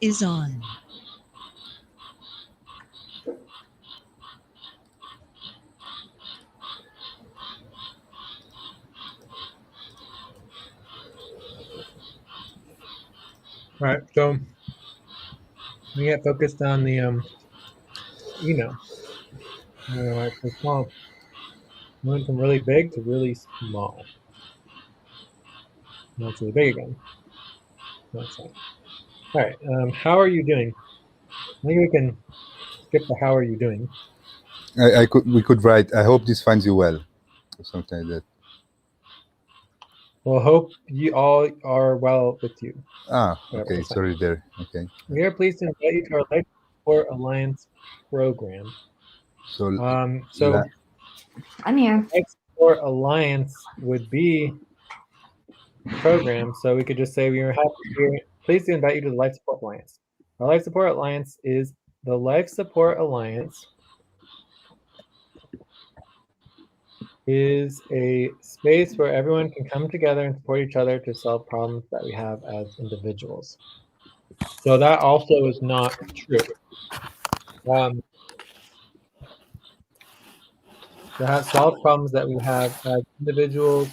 is on. All right, so we get focused on the email. All right, so small. Went from really big to really small. Now it's really big again. That's fine. All right, how are you doing? Maybe we can skip the how are you doing. We could write, I hope this finds you well, or something like that. Well, hope you all are well with you. Okay, That's fine. sorry there. Okay. We are pleased to invite you to our Life Support Alliance program. So, I'm here. Life Support Alliance would be the program, so we could just say we're pleased to invite you to the Life Support Alliance. Our Life Support Alliance is the Life Support Alliance is a space where everyone can come together and support each other to solve problems that we have as individuals. So that also is not true. To have solved problems that we have as individuals,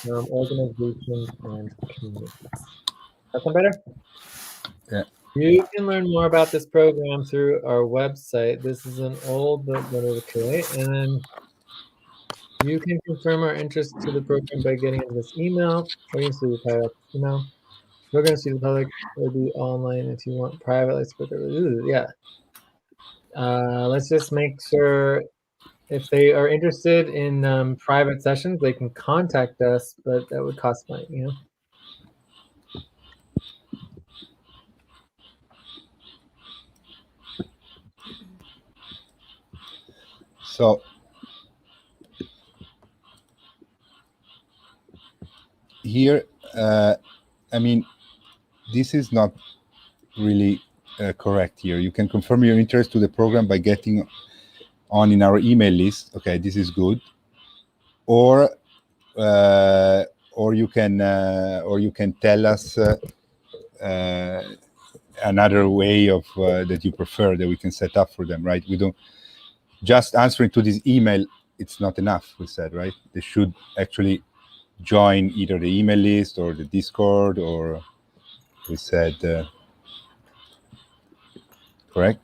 organizations, and communities. That sound better? Yeah. You can learn more about this program through our website. This is an old but okay, and then you can confirm our interest to the program by getting into this email, or you can see the title email. We're going to see the public will be online if you want private. Let's put yeah. Let's just make sure if they are interested in private sessions, they can contact us, but that would cost money, you know? So here, I mean, this is not really correct here. You can confirm your interest to the program by getting on in our email list. Okay, this is good. Or you can tell us another way of that you prefer that we can set up for them, right? We don't just answering to this email. It's not enough. We said, right? They should actually join either the email list or the Discord, or we said correct.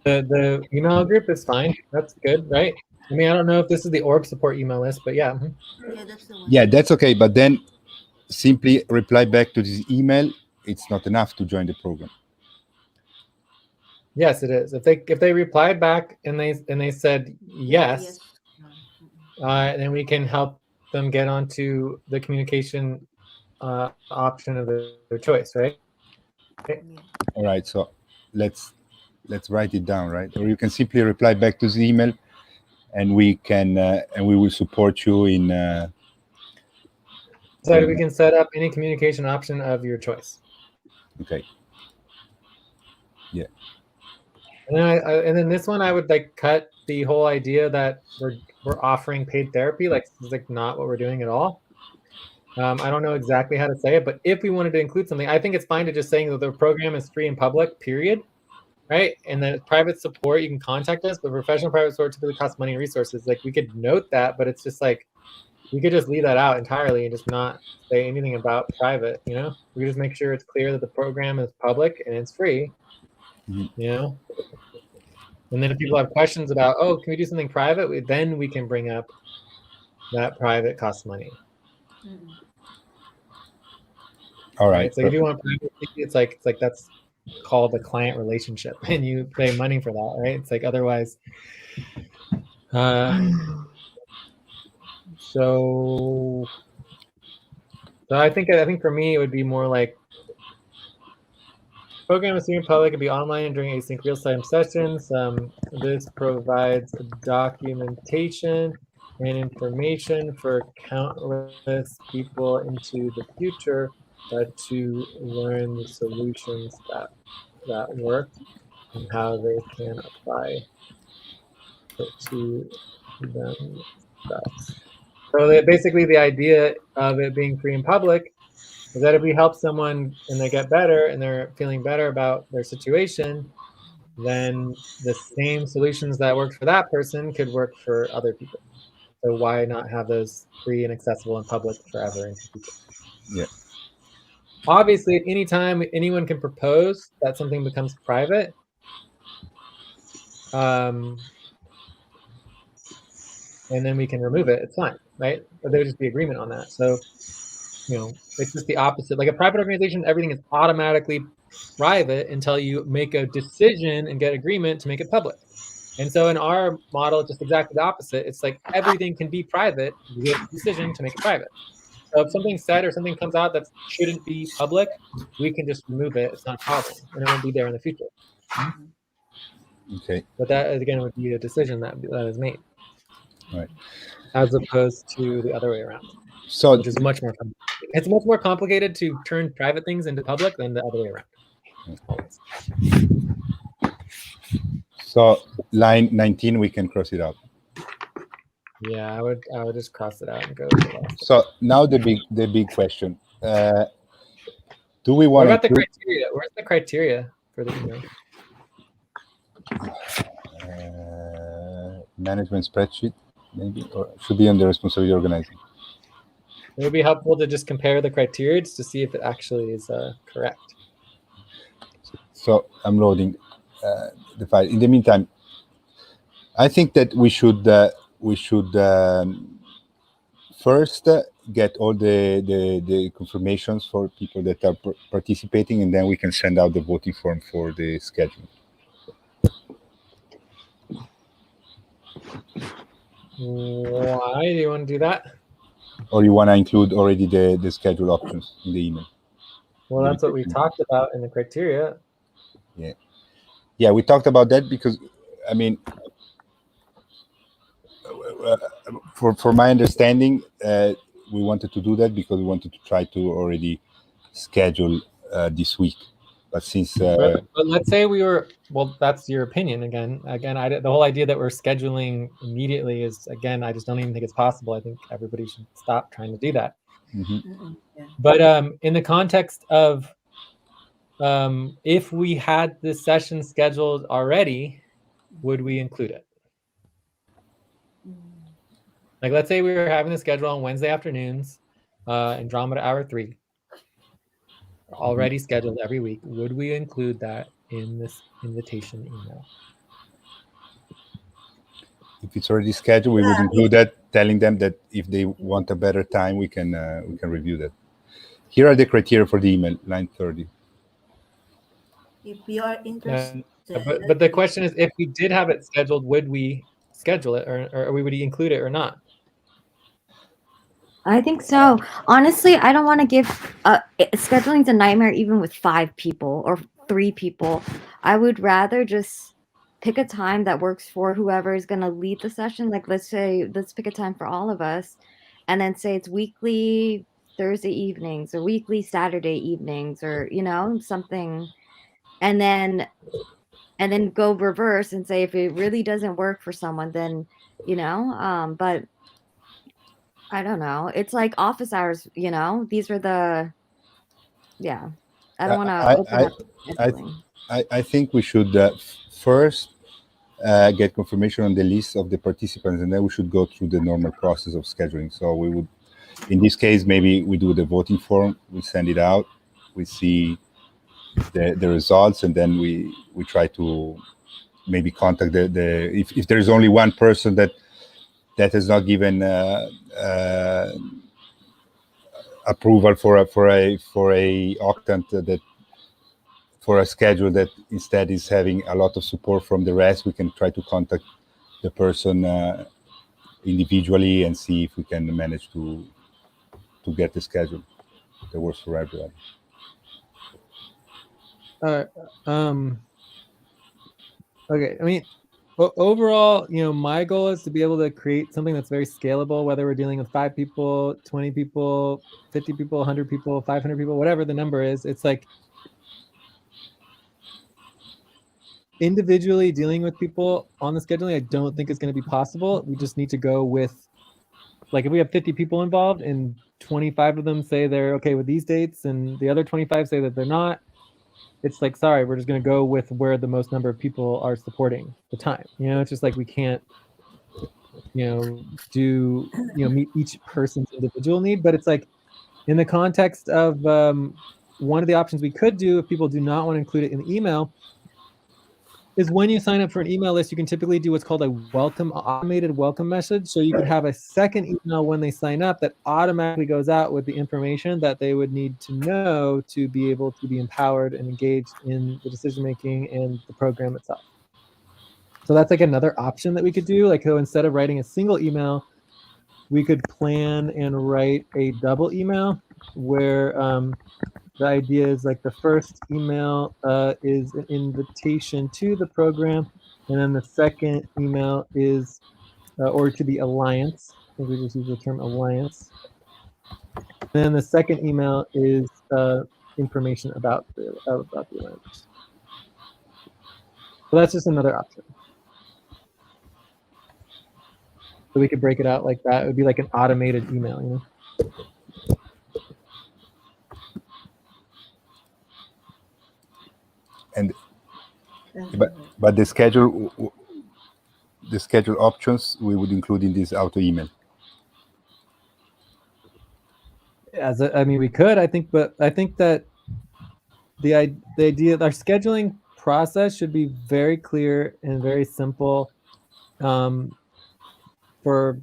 The email group is fine. That's good, right? I mean, I don't know if this is the org support email list, but yeah. Yeah, that's the one. Yeah, that's okay. But then simply reply back to this email. It's not enough to join the program. Yes, it is. If they replied back and they said yes, then we can help them get onto the communication option of their choice, right? All right. So let's write it down, right? Or you can simply reply back to the email, and we will support you in. So we can set up any communication option of your choice. Okay. Yeah. And then this one, I would like cut the whole idea that we're offering paid therapy. Like, this is like not what we're doing at all. I don't know exactly how to say it, but if we wanted to include something, I think it's fine to just saying that the program is free and public, period. Right? And then private support, you can contact us, but professional private support typically costs money and resources. Like, we could note that, but it's just like, we could just leave that out entirely and just not say anything about private, you know? We just make sure it's clear that the program is public and it's free, you know? And then if people have questions about, oh, can we do something private? Then we can bring up that private costs money. All right. So if you want privacy, it's like that's called a client relationship, and you pay money for that, right? It's like otherwise. So I think for me it would be more like program is streamed public, could be online during async real-time sessions. This provides documentation and information for countless people into the future to learn the solutions that work and how they can apply put to them thus. So basically the idea of it being free and public is that if we help someone and they get better and they're feeling better about their situation, then the same solutions that worked for that person could work for other people. So why not have those free and accessible and public forever into the future? Yeah. Obviously, at any time, anyone can propose that something becomes private. And then we can remove it. It's fine, right? But there would just be agreement on that. So, it's just the opposite. Like a private organization, everything is automatically private until you make a decision and get agreement to make it public. And so in our model, it's just exactly the opposite. It's like everything can be private with decision to make it private. So if something's said or something comes out that shouldn't be public, we can just remove it. It's not a problem, and it won't be there in the future. Okay. But that again would be a decision that is made, Right. as opposed to the other way around, So which is much more complicated. It's much more complicated to turn private things into public than the other way around. Always. So line 19, we can cross it out. Yeah, I would just cross it out and go to the last. So now the big question: do we What want about the criteria? Where's the criteria for the email? Management spreadsheet, maybe, or should be under responsibility organizing. It would be helpful to just compare the criteria to see if it actually is correct. So I'm loading the file. In the meantime, I think that we should first get all the confirmations for people that are participating, and then we can send out the voting form for the schedule. Why do you want to do that? Or you want to include already the schedule options in the email? Well, that's what we talked about in the criteria. Yeah, we talked about that because, I mean, for my understanding, we wanted to do that because we wanted to try to already schedule this week. But since but let's say we were, well, that's your opinion again. The whole idea that we're scheduling immediately is, again, I just don't even think it's possible. I think everybody should stop trying to do that. Yeah. But in the context of if we had this session scheduled already, would we include it? Like, let's say we were having the schedule on Wednesday afternoons, Andromeda Hour 3, already scheduled every week. Would we include that in this invitation email? if it's already scheduled, we would include that, telling them that if they want a better time, we can review that. Here are the criteria for the email, line 30. If you are interested. But the question is, if we did have it scheduled, would we schedule it, or would we include it or not? I think so. Honestly, I don't want to give scheduling's a nightmare even with 5 people or 3 people. I would rather just pick a time that works for whoever is going to lead the session. Like, let's pick a time for all of us, and then say it's weekly Thursday evenings or weekly Saturday evenings, or something, and then go reverse and say if it really doesn't work for someone, then but I don't know. It's like office hours, These are the, yeah. I don't want to open up scheduling. I think we should first get confirmation on the list of the participants, and then we should go through the normal process of scheduling. So we would, in this case, maybe we do the voting form, we send it out, we see the results, and then we try to maybe contact if there is only one person that has not given approval for a octant that for a schedule that instead is having a lot of support from the rest, we can try to contact the person individually and see if we can manage to get the schedule that works for everyone. Okay, I mean, overall, my goal is to be able to create something that's very scalable, whether we're dealing with 5 people, 20 people, 50 people, 100 people, 500 people, whatever the number is. It's like, individually dealing with people on the scheduling, I don't think it's going to be possible. We just need to go with, like, if we have 50 people involved and 25 of them say they're okay with these dates and the other 25 say that they're not, it's like, sorry, we're just going to go with where the most number of people are supporting the time. It's just like we can't, meet each person's individual need. But it's like, in the context of one of the options we could do if people do not want to include it in the email is when you sign up for an email list, you can typically do what's called a automated welcome message. So you could have a second email when they sign up that automatically goes out with the information that they would need to know to be able to be empowered and engaged in the decision-making and the program itself. So that's like another option that we could do. Like, so instead of writing a single email, we could plan and write a double email where the idea is like the first email is an invitation to the program, and then the second email is, or to the alliance. I think we just use the term alliance. And then the second email is information about the alliance. So that's just another option. So we could break it out like that. It would be like an automated email, And but the schedule options we would include in this auto email. We could, I think, but I think that the idea, our scheduling process should be very clear and very simple for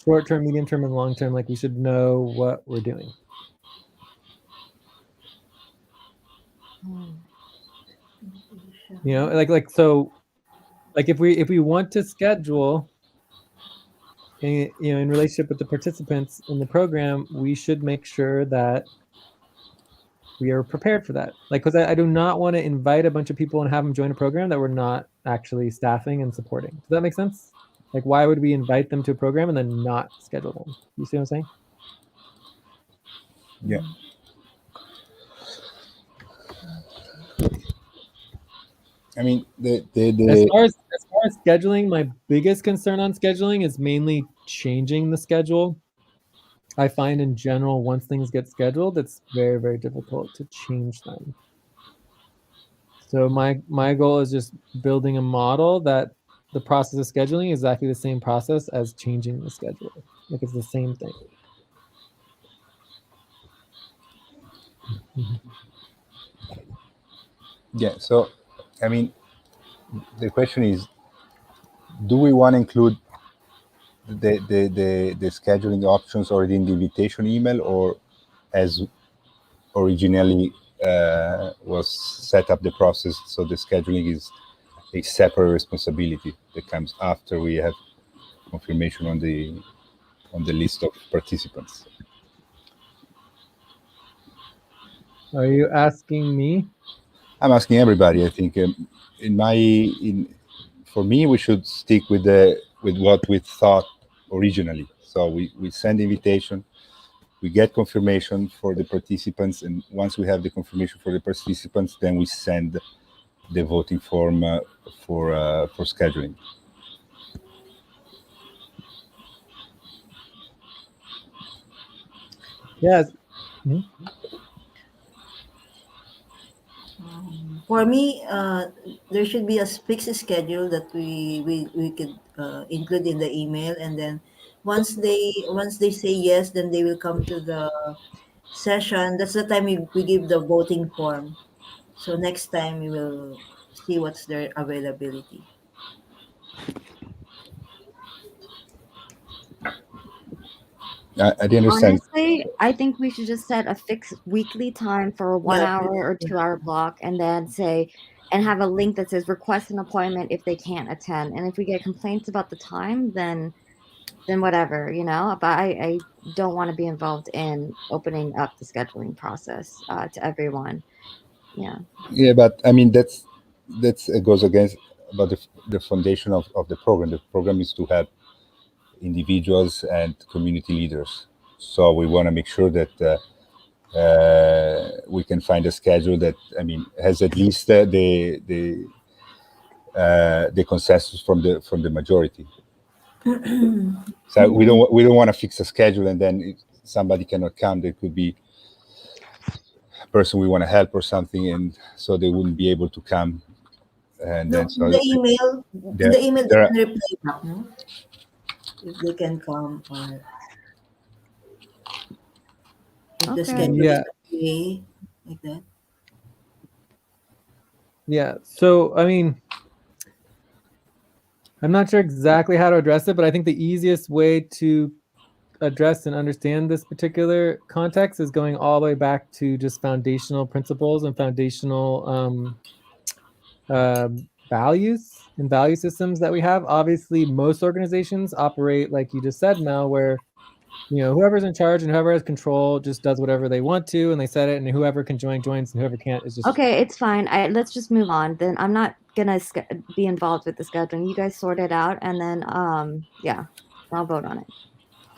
short term, medium term, and long term. Like, we should know what we're doing. So if we want to schedule in relationship with the participants in the program, we should make sure that we are prepared for that. Like, because I do not want to invite a bunch of people and have them join a program that we're not actually staffing and supporting. Does that make sense? Like, why would we invite them to a program and then not schedule them? You see what I'm saying? Yeah. I mean, as far as scheduling, my biggest concern on scheduling is mainly changing the schedule. I find in general, once things get scheduled, it's very, very difficult to change them. So my goal is just building a model that the process of scheduling is exactly the same process as changing the schedule. Like, it's the same thing. Yeah. So, I mean, the question is, do we want to include the scheduling options already in the invitation email, or as originally was set up the process, so the scheduling is a separate responsibility that comes after we have confirmation on the list of participants? Are you asking me? I'm asking everybody. I think for me, we should stick with what we thought originally. So we send invitation, we get confirmation for the participants, and once we have the confirmation for the participants, then we send the voting form for scheduling. Yes. For me, there should be a fixed schedule that we could include in the email, and then once they say yes, then they will come to the session. That's the time we give the voting form. So next time we will see what's their availability. I didn't understand. Honestly, I think we should just set a fixed weekly time for a 1 Yeah, hour or 2 hour block, and then and have a link that says request an appointment if they can't attend. And if we get complaints about the time, then whatever, But I don't want to be involved in opening up the scheduling process to everyone. Yeah. Yeah, but I mean that's it goes against about the foundation of the program. The program is to help individuals and community leaders. So we want to make sure that we can find a schedule that, I mean, has at least the the consensus from the majority. So we don't want to fix a schedule and then if somebody cannot come. There could be a person we want to help or something, and so they wouldn't be able to come. And No, then so in the email, there, they there are, can reply back, no? If they can come or if the Okay. schedule is Yeah. okay, like that. Yeah. So, I mean, I'm not sure exactly how to address it, but I think the easiest way to address and understand this particular context is going all the way back to just foundational principles and foundational values and value systems that we have. Obviously, most organizations operate like you just said, Mel, where whoever's in charge and whoever has control just does whatever they want to, and they set it, and whoever can join joins, and whoever can't is just Okay, it's fine. Let's just move on. Then I'm not gonna be involved with the scheduling. You guys sort it out, and then yeah, I'll vote on it.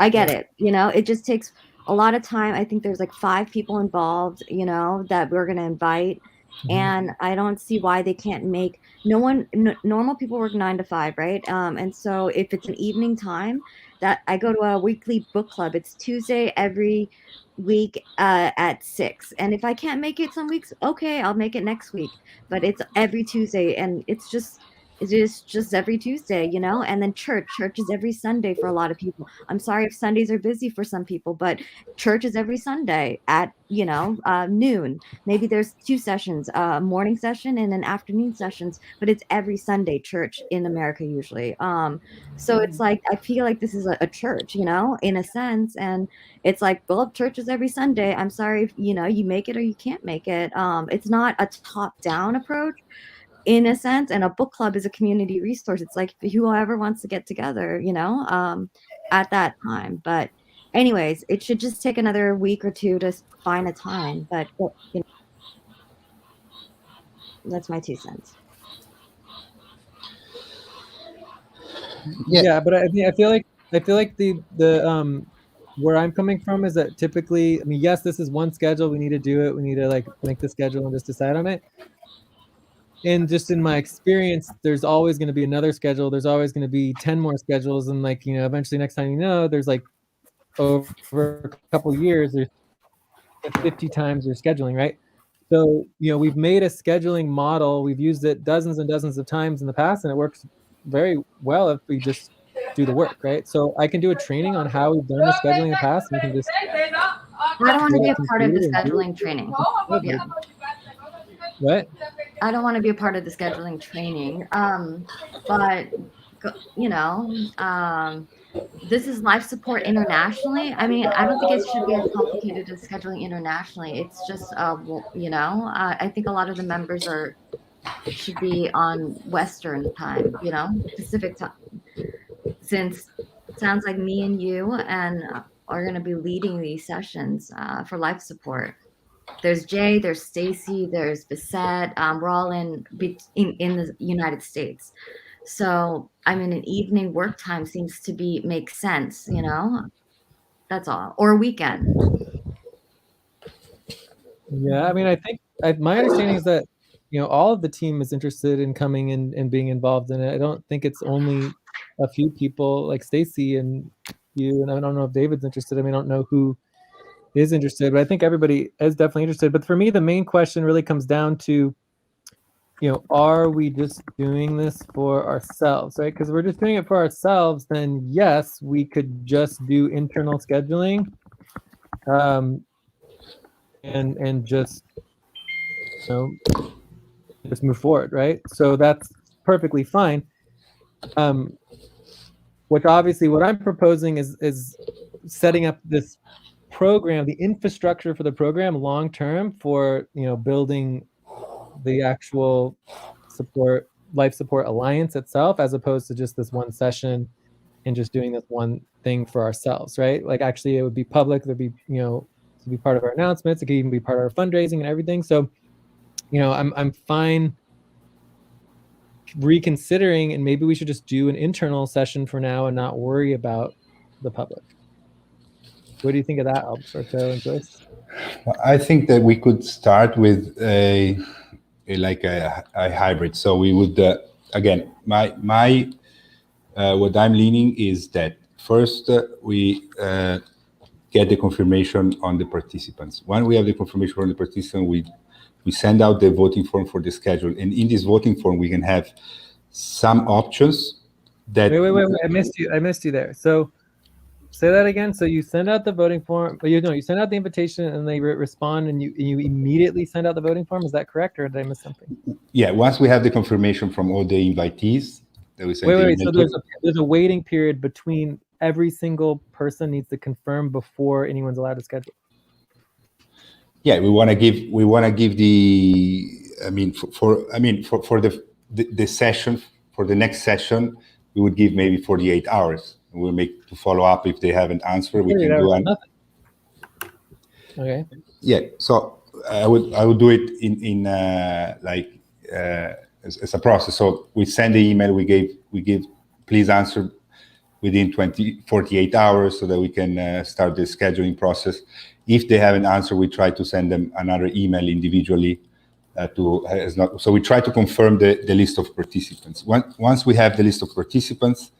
I get it. It just takes a lot of time. I think there's like 5 people involved, that we're gonna invite, and I don't see why they can't make normal people work 9 to 5, right? And so if it's an evening time, that I go to a weekly book club. It's Tuesday every week at 6, and if I can't make it some weeks, okay, I'll make it next week, but it's every Tuesday, and it's just every Tuesday, and then church is every Sunday for a lot of people. I'm sorry if Sundays are busy for some people, but church is every Sunday at noon. Maybe there's 2 sessions, a morning session and an afternoon sessions, but it's every Sunday church in America usually. So it's like I feel like this is a church, in a sense, and it's like, well, church is every Sunday. I'm sorry if you make it or you can't make it. It's not a top down approach in a sense, and a book club is a community resource. It's like whoever wants to get together, at that time. But anyways, it should just take another week or 2 to find a time. But that's my 2 cents. Yeah, but I feel like the where I'm coming from is that typically, I mean, yes, this is one schedule. We need to do it. We need to like make the schedule and just decide on it. And just in my experience, there's always going to be another schedule. There's always going to be 10 more schedules, and like eventually, next time there's like over a couple years, there's 50 times you're scheduling, right? So we've made a scheduling model. We've used it dozens and dozens of times in the past, and it works very well if we just do the work, right? So I can do a training on how we've done the scheduling in the past. We can just I don't want to be a part of the scheduling training. Yeah. What? I don't want to be a part of the scheduling training. But this is life support internationally. I mean, I don't think it should be as complicated as scheduling internationally. It's just, I think a lot of the members should be on Western time, Pacific time. Since it sounds like me and you are going to be leading these sessions for life support. There's Jay, there's Stacy, there's Bissette. We're all in the United States. So, I mean, an evening work time seems to make sense, That's all. Or a weekend. Yeah, I mean, I think my understanding is that all of the team is interested in coming in and being involved in it. I don't think it's only a few people like Stacy and you, and I don't know if David's interested. I mean, I don't know who is interested, but I think everybody is definitely interested. But for me, the main question really comes down to, are we just doing this for ourselves, right? Because if we're just doing it for ourselves, then yes, we could just do internal scheduling, and just just move forward, right? So that's perfectly fine. Which obviously, what I'm proposing is setting up this program, the infrastructure for the program long term for building the actual life support alliance itself, as opposed to just this one session and just doing this one thing for ourselves, right? Like actually it would be public, there'd be to be part of our announcements, it could even be part of our fundraising and everything. So I'm fine reconsidering, and maybe we should just do an internal session for now and not worry about the public. What do you think of that, Alberto and Joyce? I think that we could start with a hybrid. So we would again, my what I'm leaning is that first we get the confirmation on the participants. When we have the confirmation from the participant, we send out the voting form for the schedule, and in this voting form we can have some options that. Wait! I missed you there. So say that again. So you send out the voting form, but you send out the invitation, and they respond, and you immediately send out the voting form. Is that correct, or did I miss something? Yeah, once we have the confirmation from all the invitees, that we send. Wait. So there's a waiting period between every single person needs to confirm before anyone's allowed to schedule. Yeah, we want to give the. I mean, for the session, for the next session, we would give maybe 48 hours. We'll make to follow up if they haven't answered. We can do nothing. Okay. Yeah, so I would do it in as a process. So we send the email. We give please answer within 48 hours so that we can start the scheduling process. If they haven't answered, we try to send them another email individually. So we try to confirm the list of participants. Once we have the list of participants,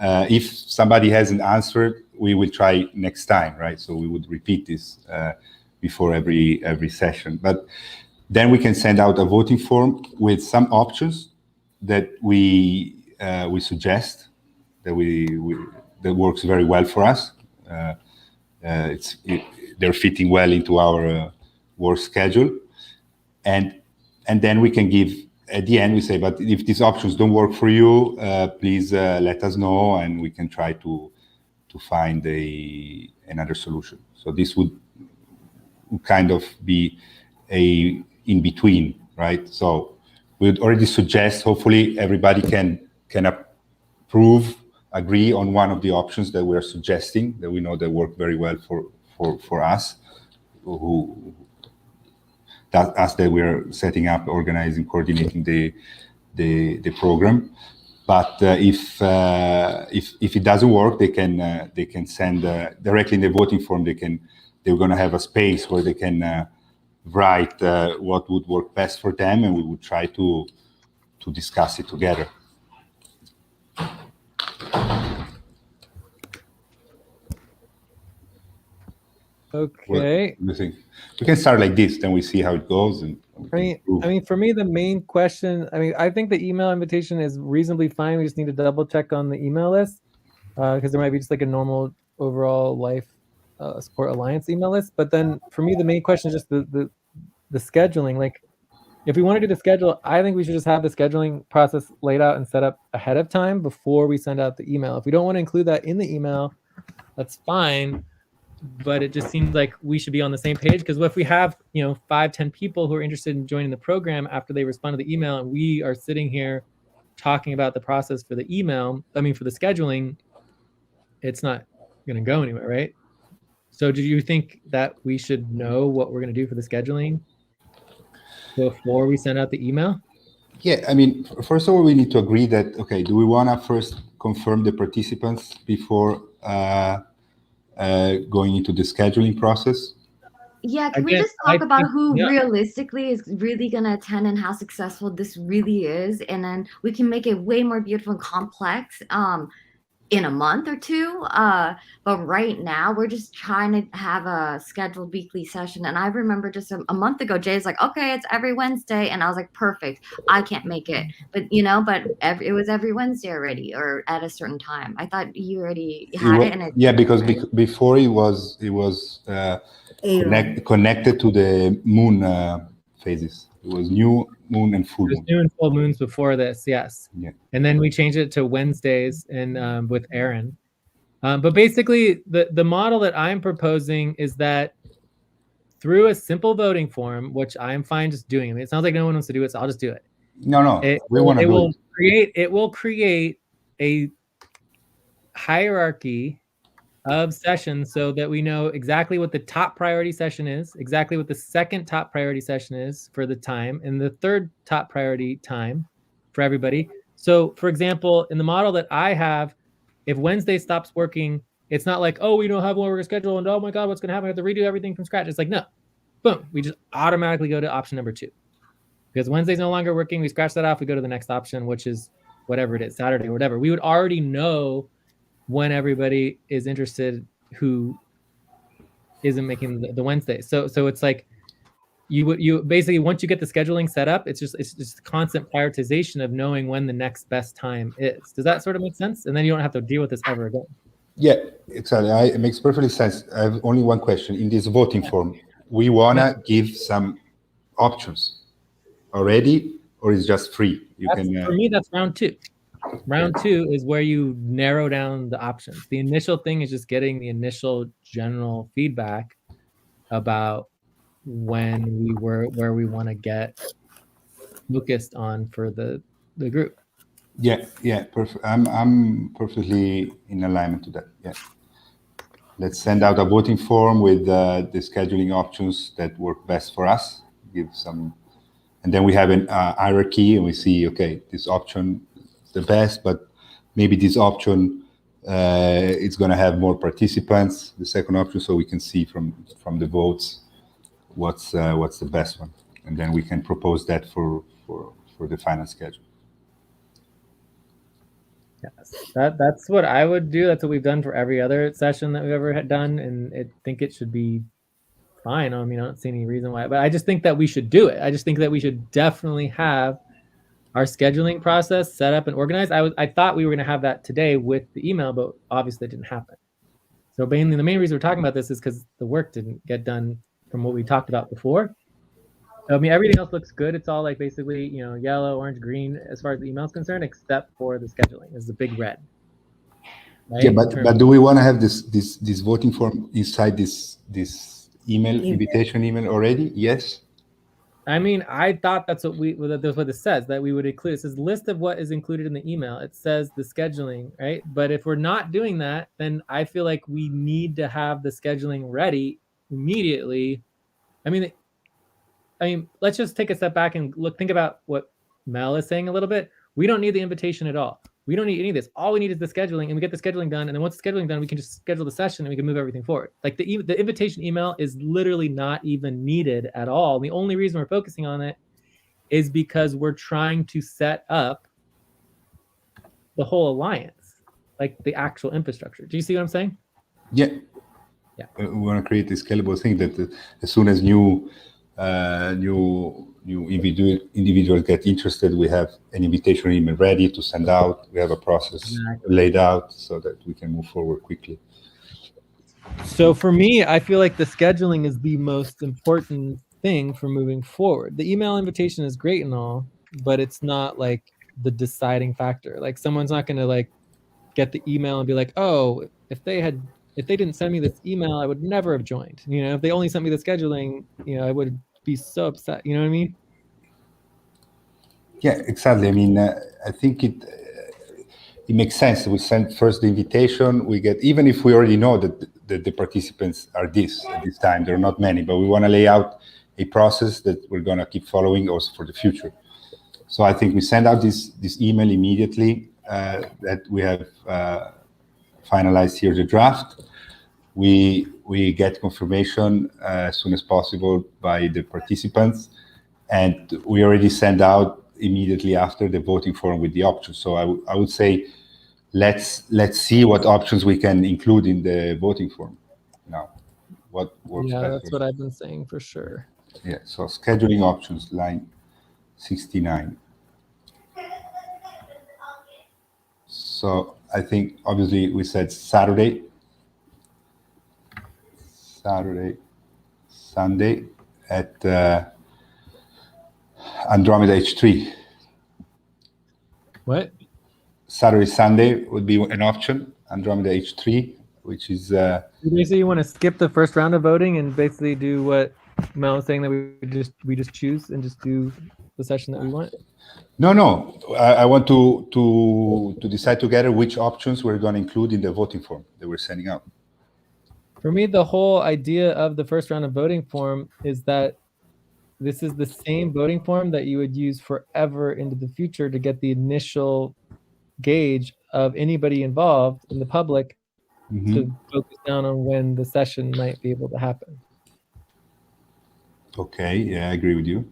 if somebody hasn't answered, we will try next time, right? So we would repeat this before every session. But then we can send out a voting form with some options that we suggest that that works very well for us. They're fitting well into our work schedule, and then we can give at the end. We say, but if these options don't work for you, please let us know, and we can try to find another solution. So this would kind of be a in between, right? So we would already suggest. Hopefully, everybody can agree on one of the options that we are suggesting that we know that work very well for us, that we are setting up, organizing, coordinating the program. But if it doesn't work, they can send directly in the voting form. They're going to have a space where they can write what would work best for them, and we would try to discuss it together. Okay. What do you think? We can start like this, then we see how it goes. And I mean, for me, the main question, I think the email invitation is reasonably fine. We just need to double check on the email list because there might be just like a normal overall Life Support Alliance email list. But then for me, the main question is just the scheduling. Like, if we want to do the schedule, I think we should just have the scheduling process laid out and set up ahead of time before we send out the email. If we don't want to include that in the email, that's fine. But it just seems like we should be on the same page, because if we have 5-10 people who are interested in joining the program after they respond to the email, and we are sitting here talking about the process for the email, for the scheduling, it's not going to go anywhere, right? So do you think that we should know what we're going to do for the scheduling before we send out the email? Yeah, first of all, we need to agree that, okay, do we want to first confirm the participants before going into the scheduling process? Yeah, can we just talk about who realistically is really going to attend and how successful this really is? And then we can make it way more beautiful and complex in a month or two. But right now, we're just trying to have a scheduled weekly session. And I remember just a month ago, Jay's like, okay, it's every Wednesday. And I was like, perfect. I can't make it. But, it was every Wednesday already, or at a certain time. I thought you already had it. Because before it was connected to the moon phases. It was new moon and full moon. New and full moons before this, yes. Yeah. And then we changed it to Wednesdays and with Aaron. But basically, the model that I'm proposing is that through a simple voting form, which I'm fine just doing. It sounds like no one wants to do it, so I'll just do it. No, we want to do it. It will create a hierarchy of sessions so that we know exactly what the top priority session is, exactly what the second top priority session is for the time, and the third top priority time for everybody. So, for example, in the model that I have, if Wednesday stops working, it's not like, oh, we don't have one work schedule, and oh my God, what's going to happen? We have to redo everything from scratch. It's like, no, boom, we just automatically go to option number 2. Because Wednesday's no longer working, we scratch that off, we go to the next option, which is whatever it is, Saturday or whatever. We would already know when everybody is interested who isn't making the Wednesday. So it's like you basically, once you get the scheduling set up, it's just constant prioritization of knowing when the next best time is. Does that sort of make sense? And then you don't have to deal with this ever again. Yeah, exactly. It makes perfectly sense. I have only one question. In this voting form, we wanna give some options already, or is just free? For me, that's round two. Round two is where you narrow down the options. The initial thing is just getting the initial general feedback about where we want to get focused on for the group. Yeah, perfect. I'm perfectly in alignment to that. Yeah. Let's send out a voting form with the scheduling options that work best for us. Give some, and then we have an hierarchy, and we see, okay, this option is the best, but maybe this option it's going to have more participants. The second option, so we can see from the votes what's the best one, and then we can propose that for the final schedule. Yes, that's what I would do. That's what we've done for every other session that we've ever had done, and I think it should be fine. I mean, I don't see any reason why, but I just think that we should do it. I just think that we should definitely have our scheduling process set up and organized. I thought we were going to have that today with the email, but obviously it didn't happen. So mainly the main reason we're talking about this is because the work didn't get done from what we talked about before. I mean, everything else looks good. It's all like basically, yellow, orange, green as far as the email is concerned, except for the scheduling is the big red. Right? Yeah, but do we want to have this voting form inside this email invitation email already? Yes. I mean, I thought that's what it says, that we would include. It says list of what is included in the email. It says the scheduling, right? But if we're not doing that, then I feel like we need to have the scheduling ready immediately. I mean, let's just take a step back and think about what Mel is saying a little bit. We don't need the invitation at all. We don't need any of this. All we need is the scheduling, and we get the scheduling done. And then once the scheduling done, we can just schedule the session and we can move everything forward. Like the invitation email is literally not even needed at all. The only reason we're focusing on it is because we're trying to set up the whole alliance, like the actual infrastructure. Do you see what I'm saying? Yeah. We want to create this scalable thing that as soon as new individuals get interested, we have an invitation email ready to send out. We have a process laid out so that we can move forward quickly. So for me, I feel like the scheduling is the most important thing for moving forward. The email invitation is great and all, but it's not like the deciding factor. Like someone's not going to like get the email and be like, oh, if they didn't send me this email, I would never have joined. If they only sent me the scheduling, I would be so upset. You know what I mean? Yeah, exactly. I mean, I think it makes sense. We send first the invitation. We get, even if we already know that the participants are at this time, there are not many, but we want to lay out a process that we're going to keep following also for the future. So I think we send out this email immediately that we have finalized here the draft. We get confirmation as soon as possible by the participants, and we already send out immediately after the voting form with the options. So I would say let's see what options we can include in the voting form now. What works best? Yeah, that's what I've been saying for sure. Yeah, so scheduling options, line 69. So I think obviously we said Saturday, Sunday at Andromeda H3. What? Saturday, Sunday would be an option. Andromeda H3, which is. Basically, you want to skip the first round of voting and basically do what Mel was saying, that we just choose and just do the session that we want. No. I want to decide together which options we're going to include in the voting form that we're sending out. For me, the whole idea of the first round of voting form is that this is the same voting form that you would use forever into the future to get the initial gauge of anybody involved in the public to focus down on when the session might be able to happen. Okay, yeah, I agree with you.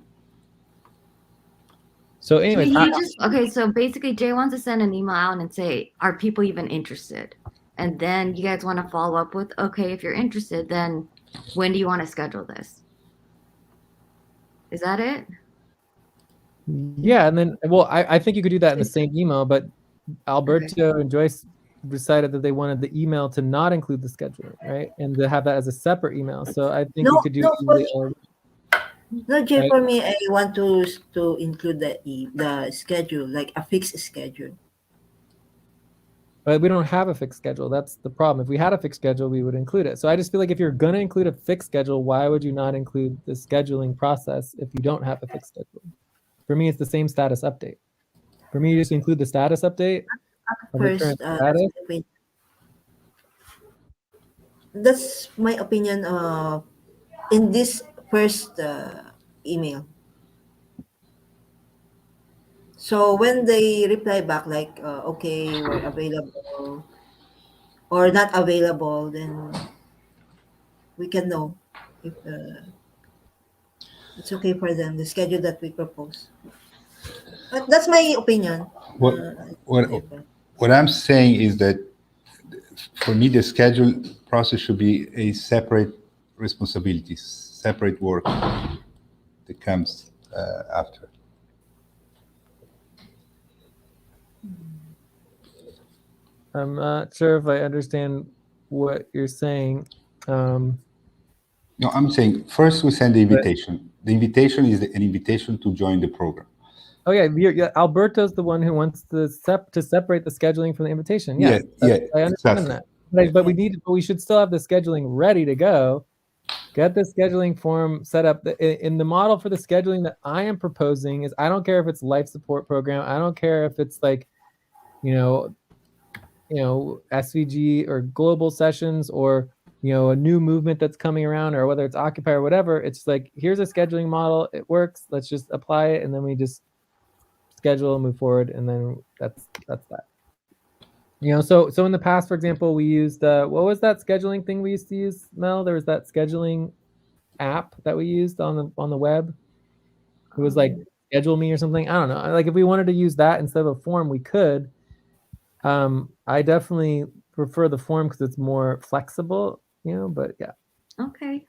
So anyways, Okay, so basically Jay wants to send an email out and say, are people even interested? And then you guys want to follow up with, okay, if you're interested, then when do you want to schedule this? Is that it? yeah, and then, well, I think you could do that in the same email, but Alberto and Joyce decided that they wanted the email to not include the scheduling, right? And to have that as a separate email. So I think we could do No, Jay, right? for me, I want to include the schedule, like a fixed schedule. But we don't have a fixed schedule. That's the problem. If we had a fixed schedule, we would include it. So I just feel like if you're going to include a fixed schedule, why would you not include the scheduling process if you don't have a fixed schedule? For me, it's the same status update. For me, you just include the status update of the current status. That's my opinion in this first email. So when they reply back like, okay, we're available or not available, then we can know if it's okay for them, the schedule that we propose. But that's my opinion. What what I'm saying is that for me, the schedule process should be a separate responsibility, separate work that comes after. I'm not sure if I understand what you're saying. No, I'm saying first we send the invitation. The invitation is an invitation to join the program. Oh yeah, Alberto's the one who wants to separate the scheduling from the invitation. Yes, yeah, I understand that. But we should still have the scheduling ready to go. Get the scheduling form set up. In the model for the scheduling that I am proposing is, I don't care if it's life support program. I don't care if it's like, SVG or global sessions, or a new movement that's coming around, or whether it's Occupy or whatever. It's like, here's a scheduling model. It works. Let's just apply it, and then we just schedule and move forward, and then that's that. So in the past, for example, we used what was that scheduling thing we used to use, Mel? There was that scheduling app that we used on the web. It was like Schedule Me or something. I don't know. Like, if we wanted to use that instead of a form, we could. I definitely prefer the form because it's more flexible, but yeah. Okay.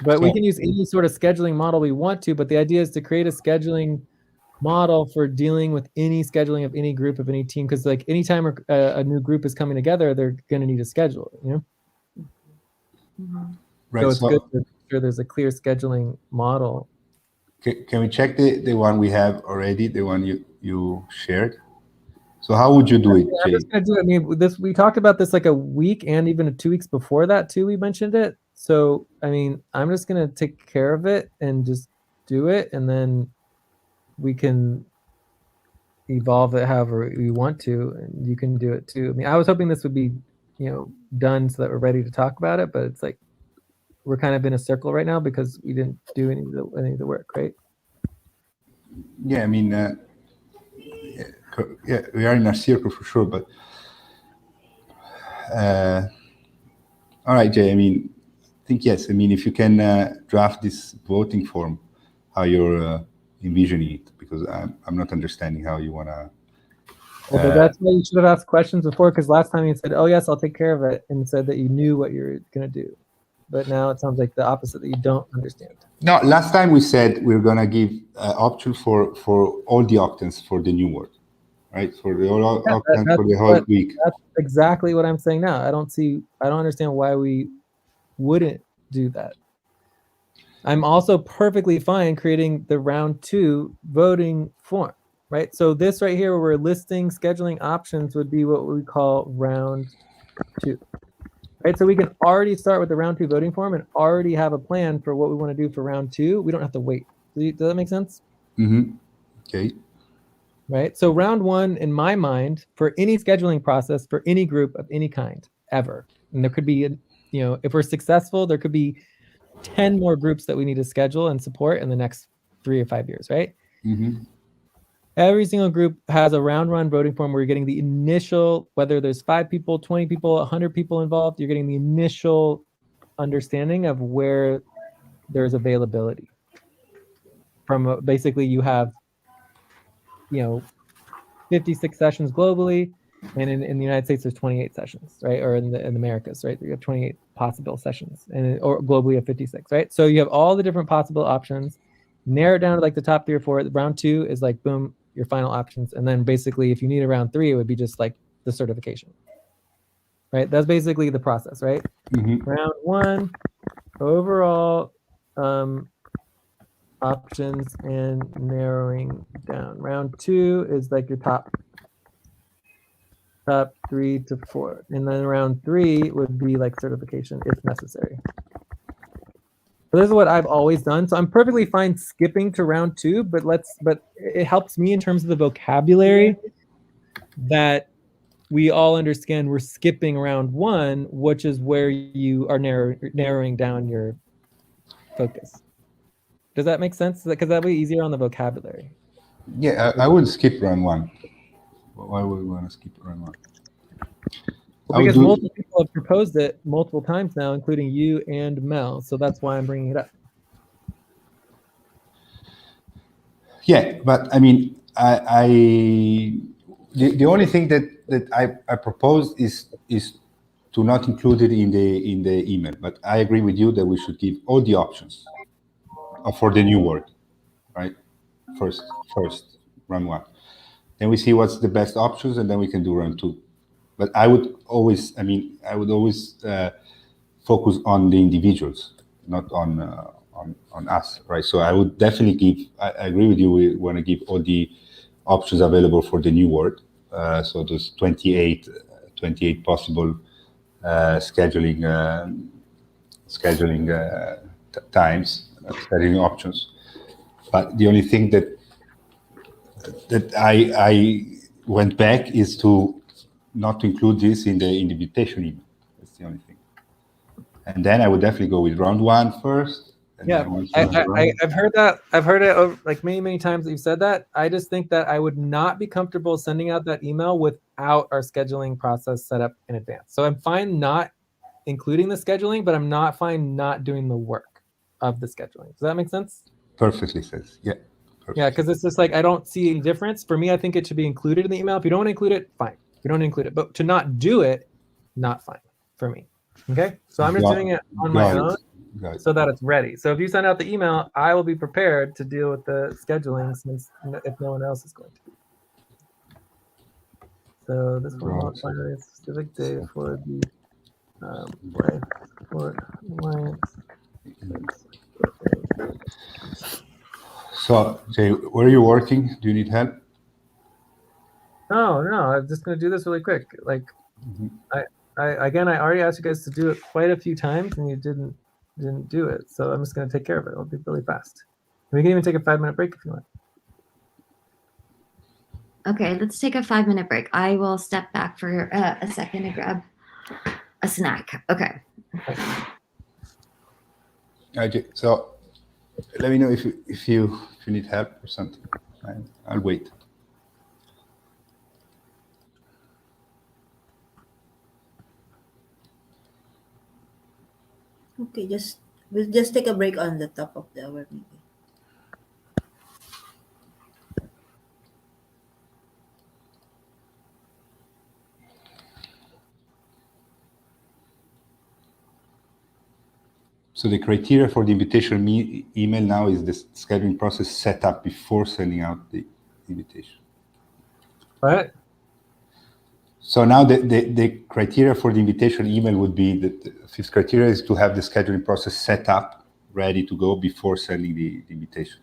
But we can use any sort of scheduling model we want to, but the idea is to create a scheduling model for dealing with any scheduling of any group, of any team, because like anytime a new group is coming together, they're going to need a schedule, Right. So it's good to make sure there's a clear scheduling model. Can we check the one we have already, the one you shared? So how would you do it, Jay? I'm just gonna do it. I mean, we talked about this like a week and even 2 weeks before that too. We mentioned it. So I mean, I'm just gonna take care of it and just do it, and then we can evolve it however we want to, and you can do it too. I mean, I was hoping this would be, done so that we're ready to talk about it, but it's like we're kind of in a circle right now because we didn't do any of the work, right? Yeah, I mean, we are in a circle for sure, but all right, Jay. I mean, I think yes. I mean, if you can draft this voting form, how you're envisioning it, because I'm not understanding how you want to. Well, but that's why you should have asked questions before, because last time you said, "Oh yes, I'll take care of it," and said that you knew what you're gonna do. But now it sounds like the opposite, that you don't understand. No, last time we said we're gonna give option for all the octans for the new work, right? For the whole octans for the whole week. That's exactly what I'm saying now. I don't understand why we wouldn't do that. I'm also perfectly fine creating the round 2 voting form, right? So this right here, where we're listing scheduling options, would be what we call round 2. Right, so we can already start with the round 2 voting form and already have a plan for what we want to do for round 2. We don't have to wait. Does that make sense? Mm-hmm. Okay. Right, so round 1, in my mind, for any scheduling process for any group of any kind ever, and there could be, if we're successful, there could be 10 more groups that we need to schedule and support in the next 3 or 5 years, right? Mm-hmm. Every single group has a round 1 voting form where you're getting the initial, whether there's 5 people, 20 people, 100 people involved, you're getting the initial understanding of where there's availability. From basically, you have 56 sessions globally, and in the United States there's 28 sessions, right? Or in the Americas, right? You have 28 possible sessions, or globally of 56, right? So you have all the different possible options, narrow it down to like the top 3 or 4. Round 2 is like boom, your final options, and then basically if you need a round 3, it would be just like the certification, right? That's basically the process, right? Round 1, overall options and narrowing down. Round 2 is like your top 3 to 4, and then round 3 would be like certification if necessary. So this is what I've always done. So I'm perfectly fine skipping to round 2, but it helps me in terms of the vocabulary that we all understand we're skipping round 1, which is where you are narrowing down your focus. Does that make sense? Because that'll be easier on the vocabulary. Yeah, I would skip round 1. Why would we want to skip round 1? Well, because multiple people have proposed it multiple times now, including you and Mel. So that's why I'm bringing it up. Yeah, but I mean, the only thing that I proposed is to not include it in the email. But I agree with you that we should give all the options for the new word, right? First round 1. Then we see what's the best options, and then we can do round 2. But I would always focus on the individuals, not on us, right? So I would definitely I agree with you. We want to give all the options available for the new word. So there's 28 possible scheduling times, scheduling options. But the only thing that I went back is to not to include this in the invitation email. That's the only thing. And then I would definitely go with round 1 first. And yeah, I've heard that. I've heard it over, like many times that you've said that. I just think that I would not be comfortable sending out that email without our scheduling process set up in advance. So I'm fine not including the scheduling, but I'm not fine not doing the work of the scheduling. Does that make sense? Perfectly says, yeah. Perfect. Yeah, because it's just like I don't see any difference. For me, I think it should be included in the email. If you don't want to include it, fine. If you don't include it, but to not do it, not fine for me. Okay, so I'm just doing it on my own so that it's ready. So if you send out the email, I will be prepared to deal with the scheduling since if no one else is going to be. So this one will find a specific day for the life support alliance. So Jay, where are you working? Do you need help? No, I'm just going to do this really quick. Like, I already asked you guys to do it quite a few times, and you didn't do it. So I'm just going to take care of it. It'll be really fast. We can even take a 5-minute break if you want. Okay, let's take a 5-minute break. I will step back for a second to grab a snack. Okay. Okay, so let me know if you need help or something. I'll wait. Okay, we'll just take a break on the top of the hour maybe. So the criteria for the invitation email now is the scheduling process set up before sending out the invitation. Right. So now the criteria for the invitation email would be that the 5th criteria is to have the scheduling process set up, ready to go before sending the invitation.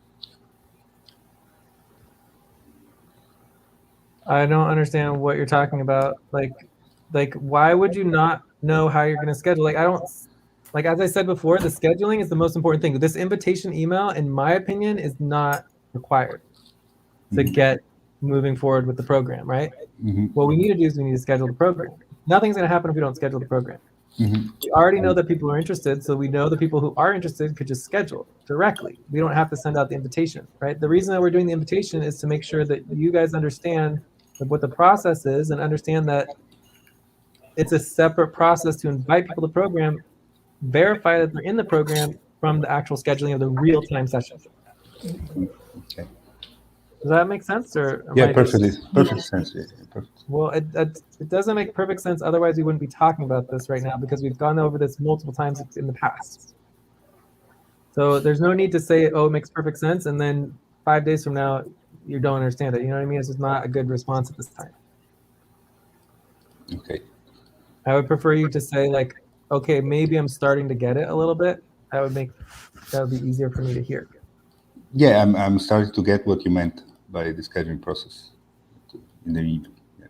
I don't understand what you're talking about. Like why would you not know how you're going to schedule? Like, I don't, like, as I said before, the scheduling is the most important thing. This invitation email, in my opinion, is not required to get moving forward with the program, right? What we need to do is we need to schedule the program. Nothing's going to happen if we don't schedule the program. We already know that people are interested, so we know the people who are interested could just schedule directly. We don't have to send out the invitation, right? The reason that we're doing the invitation is to make sure that you guys understand what the process is and understand that it's a separate process to invite people to the program, verify that they're in the program from the actual scheduling of the real-time session. Okay. Does that make sense, or am Yeah, I just? perfect sense. Yeah, perfect. Well, it doesn't make perfect sense. Otherwise, we wouldn't be talking about this right now because we've gone over this multiple times in the past. So there's no need to say, "Oh, it makes perfect sense," and then 5 days from now you don't understand it. You know what I mean? It's just not a good response at this time. Okay. I would prefer you to say like, "Okay, maybe I'm starting to get it a little bit." That would be easier for me to hear. Yeah, I'm starting to get what you meant by the scheduling process in the email. Yeah.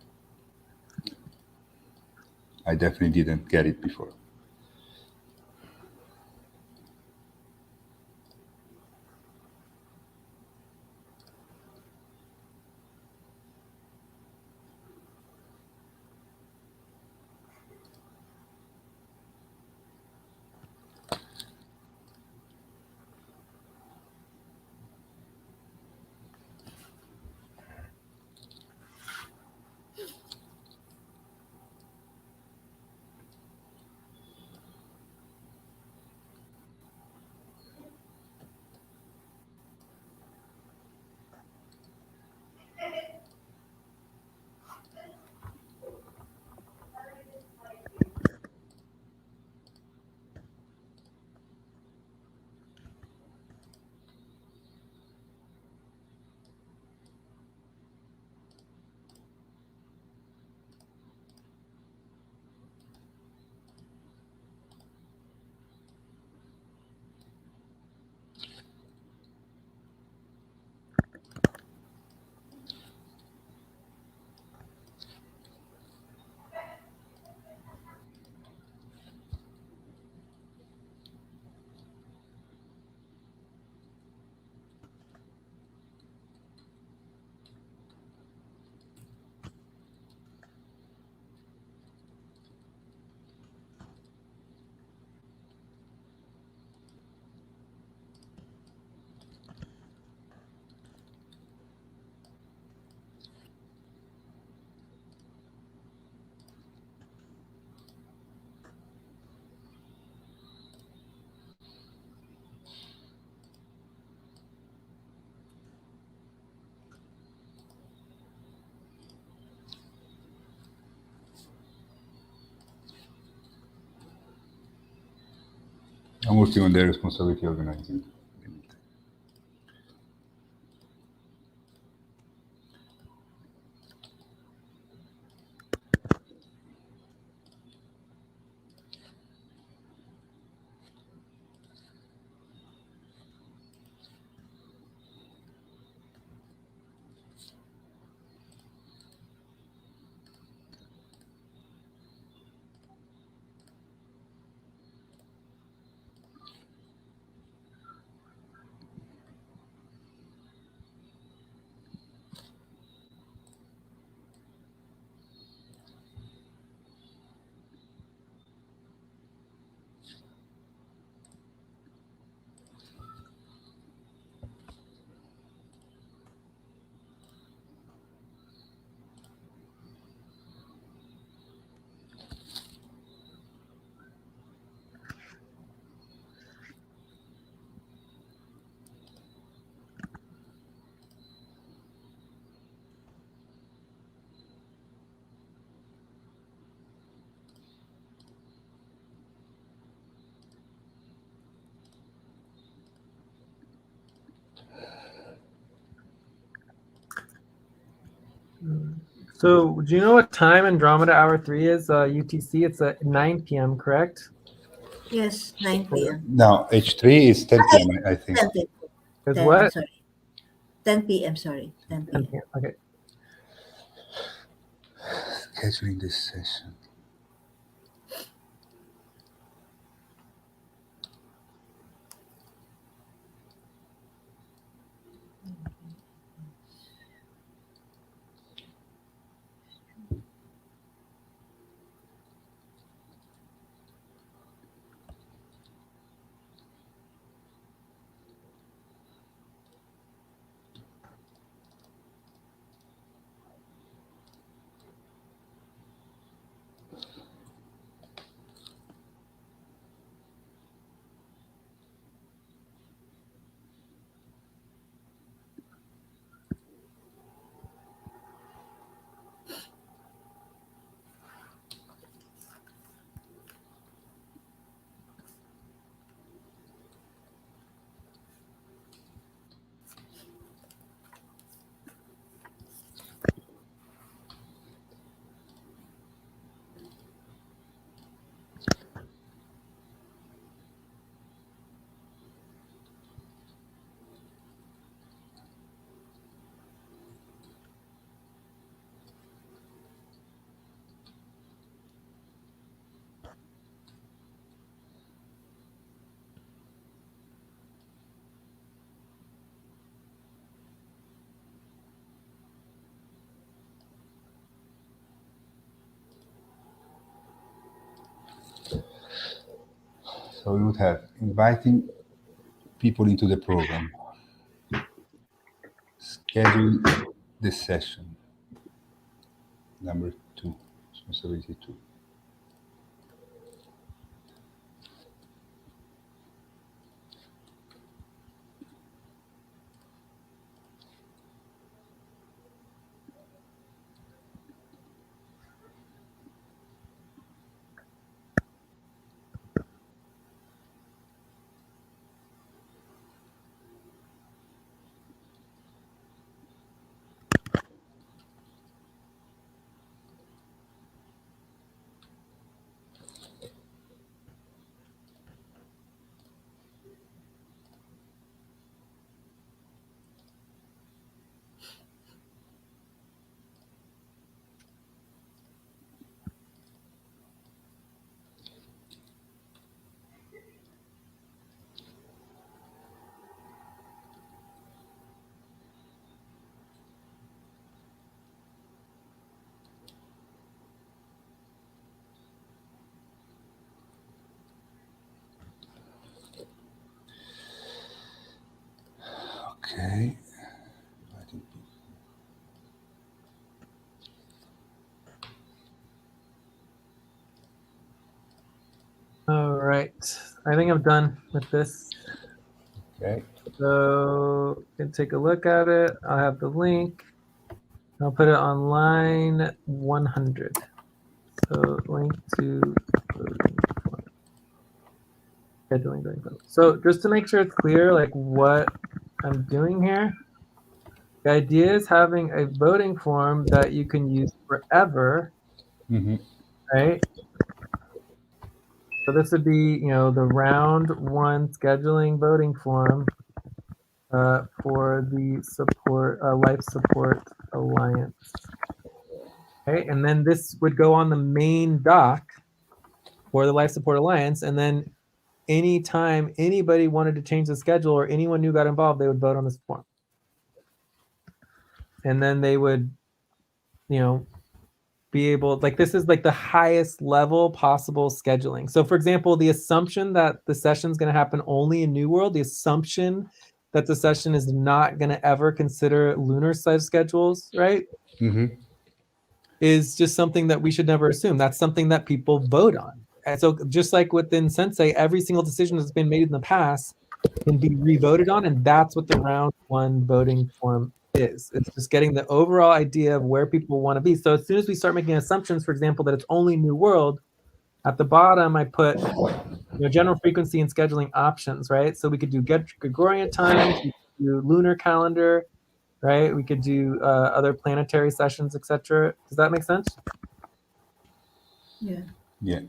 I definitely didn't get it before. I'm working on the responsibility organizing. So, do you know what time Andromeda Hour 3 is? UTC. It's at 9 p.m. Correct? Yes, 9 p.m. Now H3 is 10 p.m. I think. 10 p.m. Is 10, I'm what? sorry. 10 p.m. Sorry, 10 10 p.m. p.m. Okay. Scheduling this session. So we would have inviting people into the program, schedule the session, number 2, responsibility 2. Okay. All right. I think I'm done with this. Okay. So you can take a look at it. I'll have the link. I'll put it on line 100. So link to scheduling. So just to make sure it's clear, like what I'm doing here, the idea is having a voting form that you can use forever, right? So this would be, the round 1 scheduling voting form for the Life Support Alliance. Okay, and then this would go on the main doc for the Life Support Alliance, and then anytime anybody wanted to change the schedule or anyone new got involved, they would vote on this form. And then they would, be able, like, this is like the highest level possible scheduling. So for example, the assumption that the session is going to happen only in New World, the assumption that the session is not going to ever consider lunar size schedules, right? Is just something that we should never assume. That's something that people vote on. And so just like within Sensei, every single decision that's been made in the past can be re-voted on, and that's what the round 1 voting form is. It's just getting the overall idea of where people want to be. So as soon as we start making assumptions, for example, that it's only New World, at the bottom I put general frequency and scheduling options, right? So we could do Gregorian times, we could do lunar calendar, right? We could do other planetary sessions, etc. Does that make sense? Yeah. Yeah.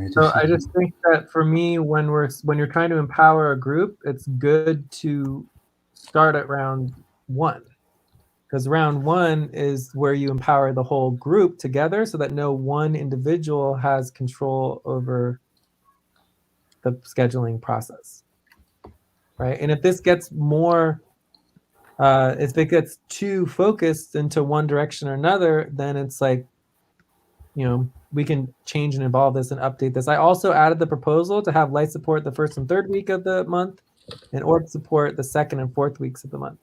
So I just think that for me, when you're trying to empower a group, it's good to start at round 1, because round 1 is where you empower the whole group together, so that no one individual has control over the scheduling process, right? And if this gets more, if it gets too focused into one direction or another, then it's like, we can change and evolve this and update this. I also added the proposal to have light support the 1st and 3rd week of the month, and org support the 2nd and 4th weeks of the month.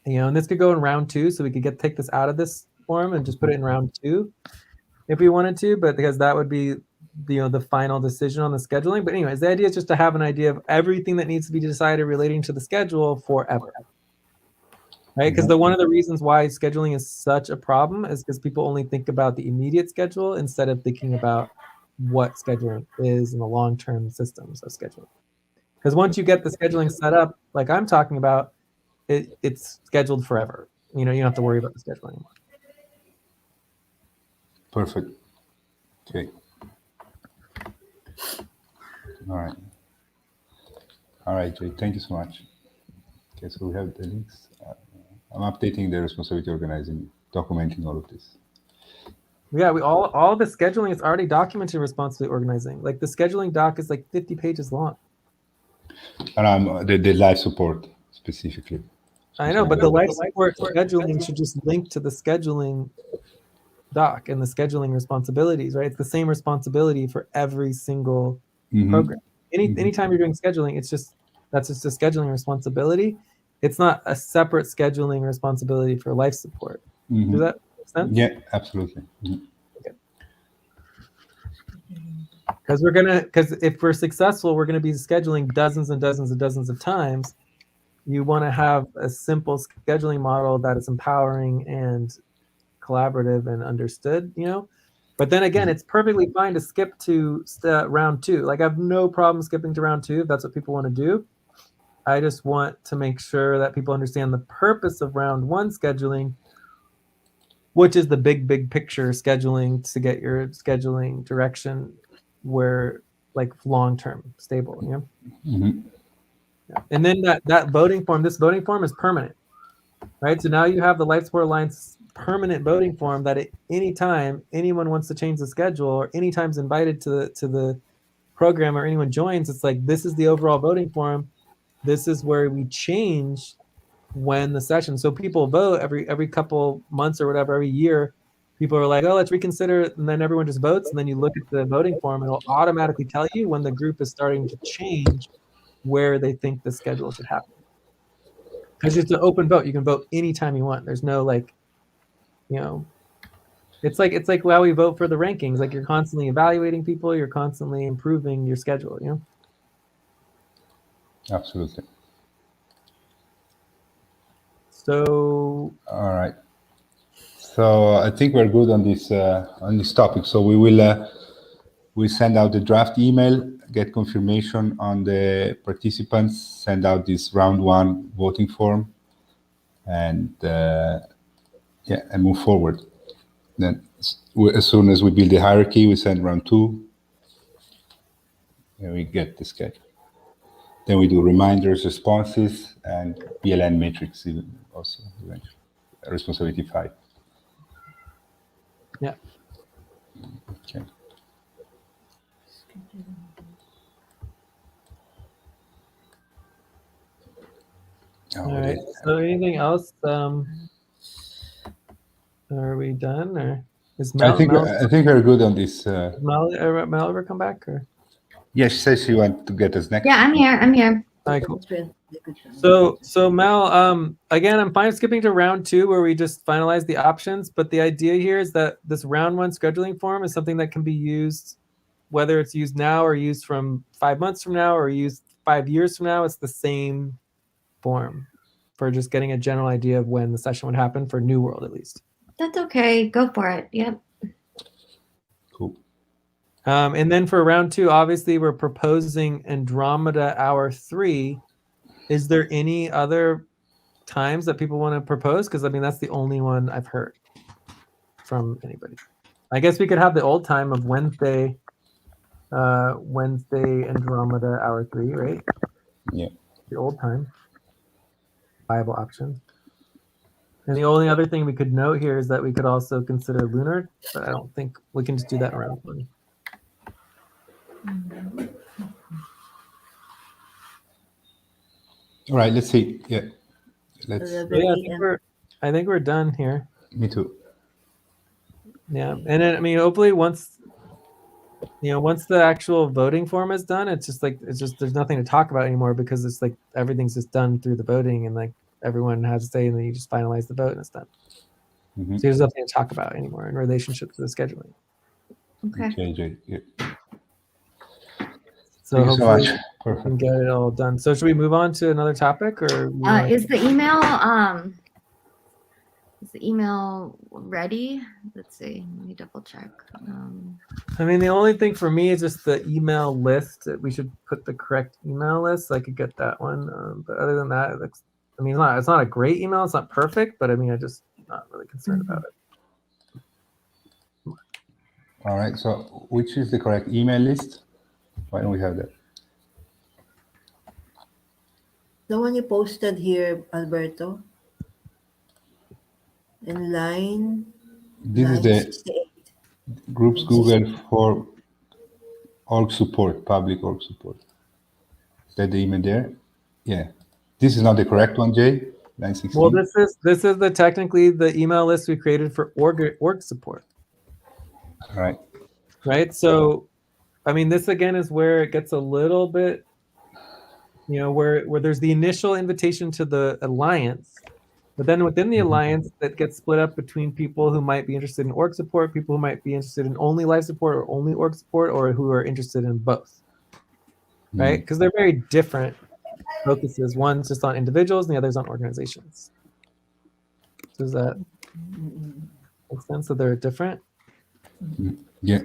And this could go in round 2, so we could take this out of this form and just put it in round 2 if we wanted to, but because that would be the final decision on the scheduling. But anyways, the idea is just to have an idea of everything that needs to be decided relating to the schedule forever. Right, because one of the reasons why scheduling is such a problem is because people only think about the immediate schedule instead of thinking about what scheduling is in the long-term systems of scheduling. Because once you get the scheduling set up, like I'm talking about, it's scheduled forever. You don't have to worry about the schedule anymore. Perfect. Okay. All right, Jay. Thank you so much. Okay, so we have the links. I'm updating the responsibility organizing, documenting all of this. Yeah, all the scheduling is already documented. Responsibility organizing, like the scheduling doc is like 50 pages long. And the live support specifically. I know, but the life support scheduling should just link to the scheduling doc and the scheduling responsibilities, right? It's the same responsibility for every single program. Anytime you're doing scheduling, that's just a scheduling responsibility. It's not a separate scheduling responsibility for life support. Does that make sense? Yeah, absolutely. Because if we're successful, we're gonna be scheduling dozens and dozens and dozens of times. You want to have a simple scheduling model that is empowering and collaborative and understood, But then again, it's perfectly fine to skip to round 2. Like I have no problem skipping to round 2 if that's what people want to do. I just want to make sure that people understand the purpose of round 1 scheduling, which is the big picture scheduling to get your scheduling direction where like long-term stable, Yeah. And then that voting form, this voting form is permanent, right? So now you have the Life Support Alliance permanent voting form that at any time anyone wants to change the schedule or anytime is invited to the program or anyone joins, it's like, this is the overall voting form. This is where we change when the session. So people vote every couple months or whatever, every year. People are like, oh, let's reconsider it. And then everyone just votes. And then you look at the voting form, and it'll automatically tell you when the group is starting to change where they think the schedule should happen. Because it's an open vote. You can vote anytime you want. There's no it's like how we vote for the rankings. Like you're constantly evaluating people, you're constantly improving your schedule, Absolutely. So all right. So I think we're good on this topic. So we send out the draft email, get confirmation on the participants, send out this round 1 voting form, and and move forward. Then as soon as we build the hierarchy, we send round 2, and we get the schedule. Then we do reminders, responses, and BLN matrix even also eventually. Responsibility 5. Yeah. Okay. All right. So anything else? Are we done, or is Mel? I think we're good on this. Mel ever come back, or? Yeah, she says she wants to get us next. Yeah, I'm here. All right, cool. So Mel, again, I'm fine skipping to round 2 where we just finalize the options. But the idea here is that this round 1 scheduling form is something that can be used, whether it's used now or used from 5 months from now or used 5 years from now. It's the same form for just getting a general idea of when the session would happen for New World, at least. That's okay. Go for it. Yep. Cool. And then for round 2, obviously we're proposing Andromeda Hour 3. Is there any other times that people want to propose? Because I mean, that's the only one I've heard from anybody. I guess we could have the old time of Wednesday Andromeda Hour 3, right? Yeah. The old time. Viable option. And the only other thing we could note here is that we could also consider lunar, but I don't think we can just do that in round 1. All right, let's see. Yeah. Let's. I think we're done here. Me too. Yeah. And then, I mean, hopefully once the actual voting form is done, it's just there's nothing to talk about anymore because it's like everything's just done through the voting and like everyone has to say, and then you just finalize the vote and it's done. So there's nothing to talk about anymore in relationship to the scheduling. Okay. Jay. Yeah. So Thank you so much. we can get it all done. So should we move on to another topic, or is the email ready? Let's see. Let me double check. I mean, the only thing for me is just the email list. We should put the correct email list so I could get that one. But other than that, it's not a great email. It's not perfect, but I mean, I'm just not really concerned about it. All right. So which is the correct email list? Why don't we have that? The one you posted here, Alberto. In line. This is the 68. groups Google for org support, public org support. Is that the email there? Yeah. This is not the correct one, Jay? Line 16. Well, this is the technically the email list we created for org support. Right. Right. So, I mean, this again is where it gets a little bit, where there's the initial invitation to the alliance, but then within the alliance that gets split up between people who might be interested in org support, people who might be interested in only live support or only org support, or who are interested in both. Right. Because they're very different focuses. One's just on individuals and the other's on organizations. So does that make sense that they're different? Yeah.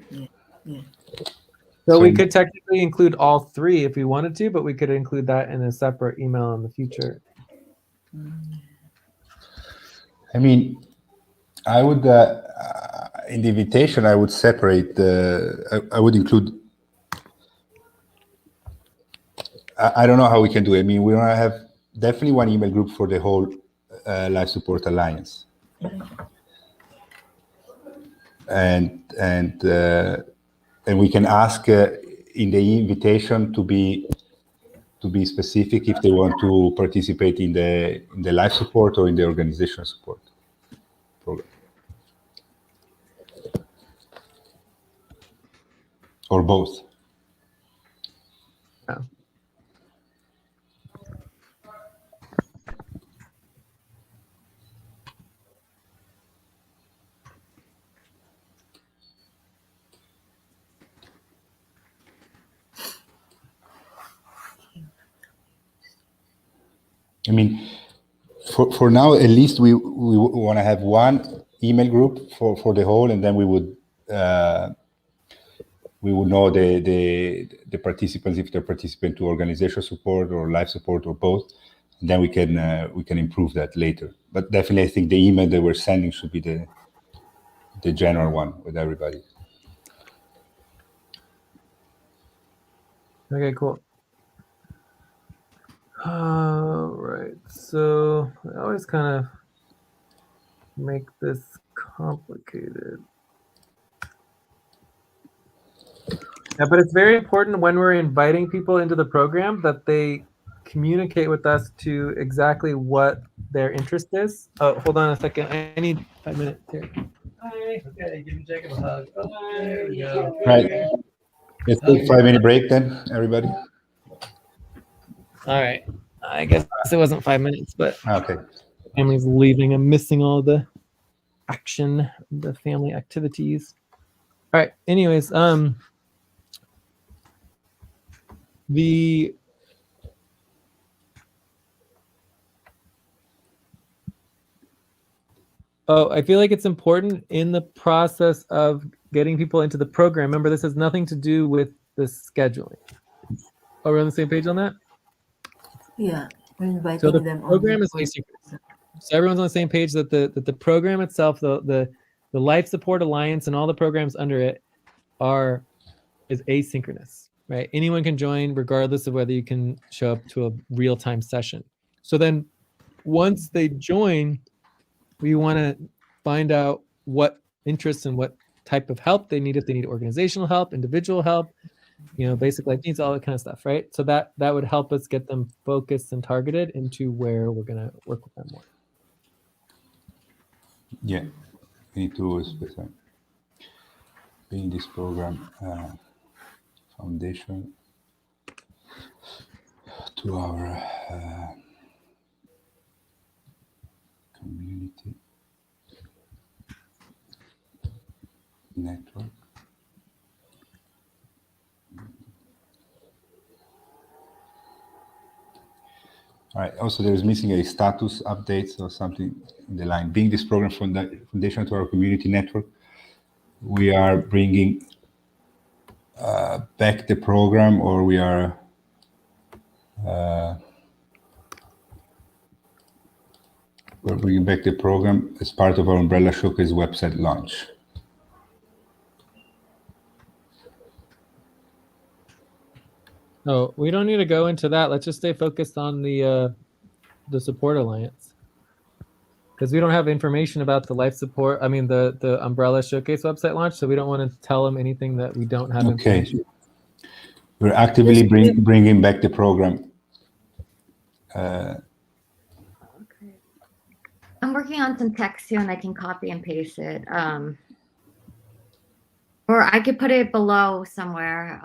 So we could technically include all three if we wanted to, but we could include that in a separate email in the future. I mean, I would in the invitation I would separate. I would include. I don't know how we can do it. I mean, we want to have definitely one email group for the whole Live Support Alliance, and we can ask in the invitation to be specific if they want to participate in the live support or in the organizational support program, or both. Yeah. I mean, for now, at least we want to have one email group for the whole, and then we would know the participants if they're participating to organizational support or live support or both, and then we can improve that later. But definitely, I think the email that we're sending should be the general one with everybody. Okay, cool. All right, so I always kind of make this complicated. Yeah, but it's very important when we're inviting people into the program that they communicate with us to exactly what their interest is. Oh, hold on a second. I need 5 minutes here. Hi. Okay, give me Jacob a hug. Bye. There we go. Right. Let's take a 5-minute break then, everybody. All right. I guess it wasn't 5 minutes, but okay. Family's leaving. I'm missing all the action, the family activities. All right. Anyways, I feel like it's important in the process of getting people into the program. Remember, this has nothing to do with the scheduling. Oh, we're on the same page on that? Yeah, we're inviting So the them program on is asynchronous. So everyone's on the same page that the program itself, the Life Support Alliance and all the programs under it is asynchronous, right? Anyone can join regardless of whether you can show up to a real-time session. So then once they join, we want to find out what interests and what type of help they need, if they need organizational help, individual help, basic life needs, all that kind of stuff, right? So that would help us get them focused and targeted into where we're going to work with them more. Yeah, we need to specify in this program foundation to our community network. All right. Also, there is missing a status update or something in the line. Being this program foundation to our community network, we are bringing back the program, or we are we're bringing back the program as part of our Umbrella Showcase website launch. Oh, we don't need to go into that. Let's just stay focused on the support alliance, because we don't have information about the life support. I mean, the Umbrella Showcase website launch, so we don't want to tell them anything that we don't have information. We're actively bringing back the program. I'm working on some text here and I can copy and paste it. Or I could put it below somewhere.